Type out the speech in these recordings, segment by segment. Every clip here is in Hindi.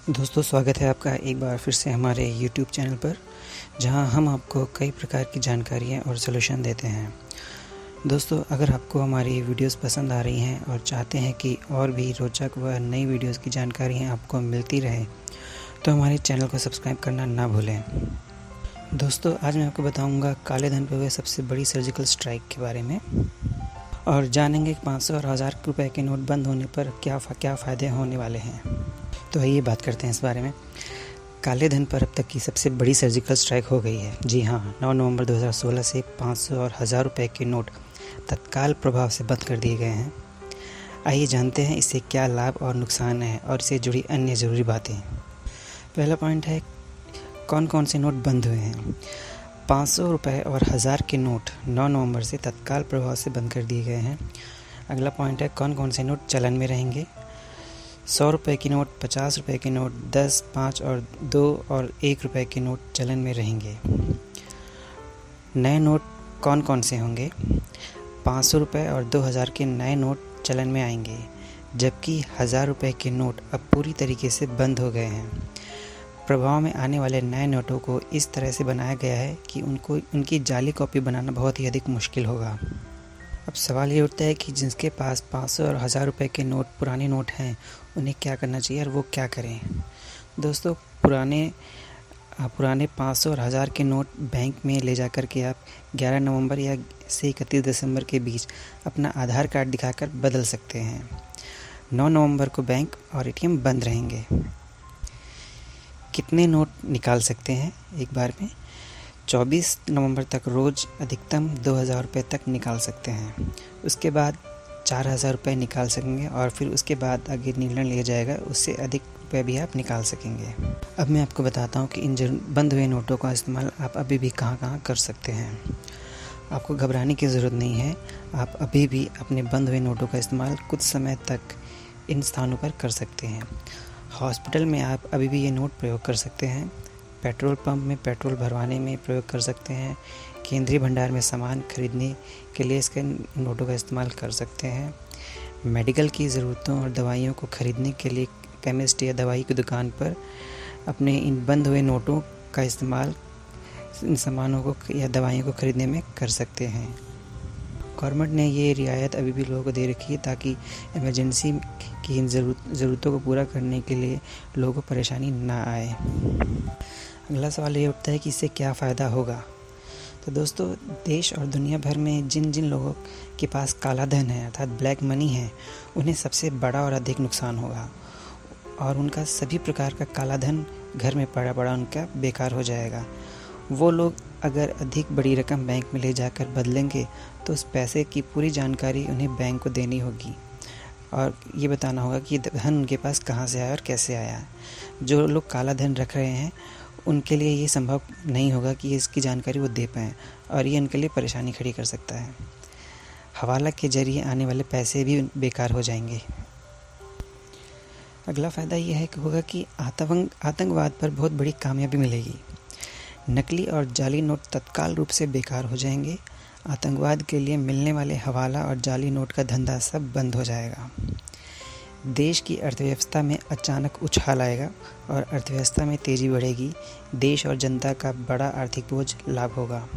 दोस्तों, स्वागत है आपका एक बार फिर से हमारे YouTube चैनल पर, जहां हम आपको कई प्रकार की जानकारियां और सॉल्यूशन देते हैं। दोस्तों, अगर आपको हमारी वीडियोस पसंद आ रही हैं और चाहते हैं कि और भी रोचक व नई वीडियोस की जानकारियां आपको मिलती रहे, तो हमारे चैनल को सब्सक्राइब करना ना भूलें। दोस्तों, आज मैं आपको बताऊंगा काले धन पर हुए सबसे बड़ी सर्जिकल स्ट्राइक के बारे में और जानेंगे कि 500 और 1000 रुपये के नोट बंद होने पर क्या फ़ायदे होने वाले हैं। तो आइए बात करते हैं इस बारे में। काले धन पर अब तक की सबसे बड़ी सर्जिकल स्ट्राइक हो गई है। जी हाँ, 9 नवंबर 2016 से 500 और 1000 रुपये के नोट तत्काल प्रभाव से बंद कर दिए गए हैं। आइए जानते हैं इससे क्या लाभ और नुकसान है और इससे जुड़ी अन्य ज़रूरी बातें। पहला पॉइंट है कौन कौन से नोट बंद हुए हैं। 500 रुपये और 1000 के नोट 9 नवंबर से तत्काल प्रभाव से बंद कर दिए गए हैं। अगला पॉइंट है कौन कौन से नोट चलन में रहेंगे। 100 रुपये की नोट, 50 रुपये की नोट, 10, 5 और 2 और 1 रुपये के नोट चलन में रहेंगे। नए नोट कौन कौन से होंगे। 500 रुपये और 2000 के नए नोट चलन में आएंगे, जबकि 1000 रुपये के नोट अब पूरी तरीके से बंद हो गए हैं। प्रभाव में आने वाले नए नोटों को इस तरह से बनाया गया है कि उनकी जाली कॉपी बनाना बहुत ही अधिक मुश्किल होगा। अब सवाल ये उठता है कि जिसके पास 500 और 1000 रुपये के नोट, पुराने नोट हैं, उन्हें क्या करना चाहिए और वो क्या करें। दोस्तों, पुराने 500 और 1000 के नोट बैंक में ले जा कर के आप 11 नवंबर या से 31 दिसंबर के बीच अपना आधार कार्ड दिखाकर बदल सकते हैं। 9 नवंबर को बैंक और एटीएम बंद रहेंगे। कितने नोट निकाल सकते हैं एक बार में। 24 नवंबर तक रोज़ अधिकतम 2000 रुपये तक निकाल सकते हैं। उसके बाद 4000 रुपये निकाल सकेंगे और फिर उसके बाद आगे निर्णय लिया जाएगा, उससे अधिक रुपये भी आप निकाल सकेंगे। अब मैं आपको बताता हूँ कि इन बंद हुए नोटों का इस्तेमाल आप अभी भी कहाँ कहाँ कर सकते हैं। आपको घबराने की ज़रूरत नहीं है। आप अभी भी अपने बंद हुए नोटों का इस्तेमाल कुछ समय तक इन स्थानों पर कर सकते हैं। हॉस्पिटल में आप अभी भी ये नोट प्रयोग कर सकते हैं। पेट्रोल पंप में पेट्रोल भरवाने में प्रयोग कर सकते हैं। केंद्रीय भंडार में सामान खरीदने के लिए इसके नोटों का इस्तेमाल कर सकते हैं। मेडिकल की ज़रूरतों और दवाइयों को खरीदने के लिए केमिस्ट या दवाई की दुकान पर अपने इन बंद हुए नोटों का इस्तेमाल इन सामानों को या दवाइयों को खरीदने में कर सकते हैं। गवर्नमेंट ने ये रियायत अभी भी लोगों को दे रखी है ताकि इमरजेंसी की इन ज़रूरतों को पूरा करने के लिए लोगों को परेशानी ना आए। अगला सवाल ये उठता है कि इससे क्या फ़ायदा होगा। तो दोस्तों, देश और दुनिया भर में जिन जिन लोगों के पास काला धन है अर्थात ब्लैक मनी है, उन्हें सबसे बड़ा और अधिक नुकसान होगा और उनका सभी प्रकार का काला धन घर में पड़ा पड़ा उनका बेकार हो जाएगा। वो लोग अगर अधिक बड़ी रकम बैंक में ले जाकर बदलेंगे तो उस पैसे की पूरी जानकारी उन्हें बैंक को देनी होगी और ये बताना होगा कि धन उनके पास कहाँ से आया और कैसे आया। जो लोग काला धन रख रहे हैं उनके लिए ये संभव नहीं होगा कि इसकी जानकारी वो दे पाएँ और ये उनके लिए परेशानी खड़ी कर सकता है। हवाला के जरिए आने वाले पैसे भी बेकार हो जाएंगे। अगला फ़ायदा ये है कि होगा कि आतंकवाद पर बहुत बड़ी कामयाबी मिलेगी। नकली और जाली नोट तत्काल रूप से बेकार हो जाएंगे। आतंकवाद के लिए मिलने वाले हवाला और जाली नोट का धंधा सब बंद हो जाएगा। देश की अर्थव्यवस्था में अचानक उछाल आएगा और अर्थव्यवस्था में तेज़ी बढ़ेगी। देश और जनता का बड़ा आर्थिक बोझ लाभ होगा।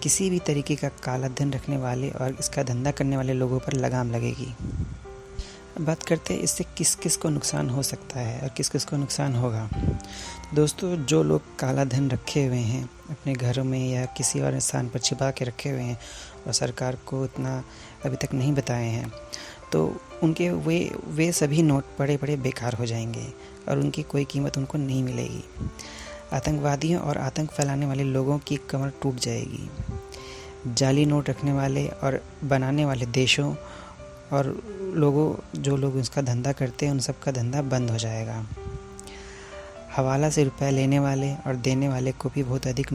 किसी भी तरीके का काला धन रखने वाले और इसका धंधा करने वाले लोगों पर लगाम लगेगी। अब बात करते हैं इससे किस किस को नुकसान हो सकता है और किस किस को नुकसान होगा। दोस्तों, जो लोग काला धन रखे हुए हैं अपने घरों में या किसी और स्थान पर छिपा के रखे हुए हैं और सरकार को इतना अभी तक नहीं बताए हैं, तो उनके वे सभी नोट पड़े पड़े बेकार हो जाएंगे और उनकी कोई कीमत उनको नहीं मिलेगी। आतंकवादियों और आतंक फैलाने वाले लोगों की कमर टूट जाएगी। जाली नोट रखने वाले और बनाने वाले देशों और जो लोग इसका धंधा करते हैं उन सब का धंधा बंद हो जाएगा। हवाला से रुपए लेने वाले और देने वाले को भी बहुत अधिक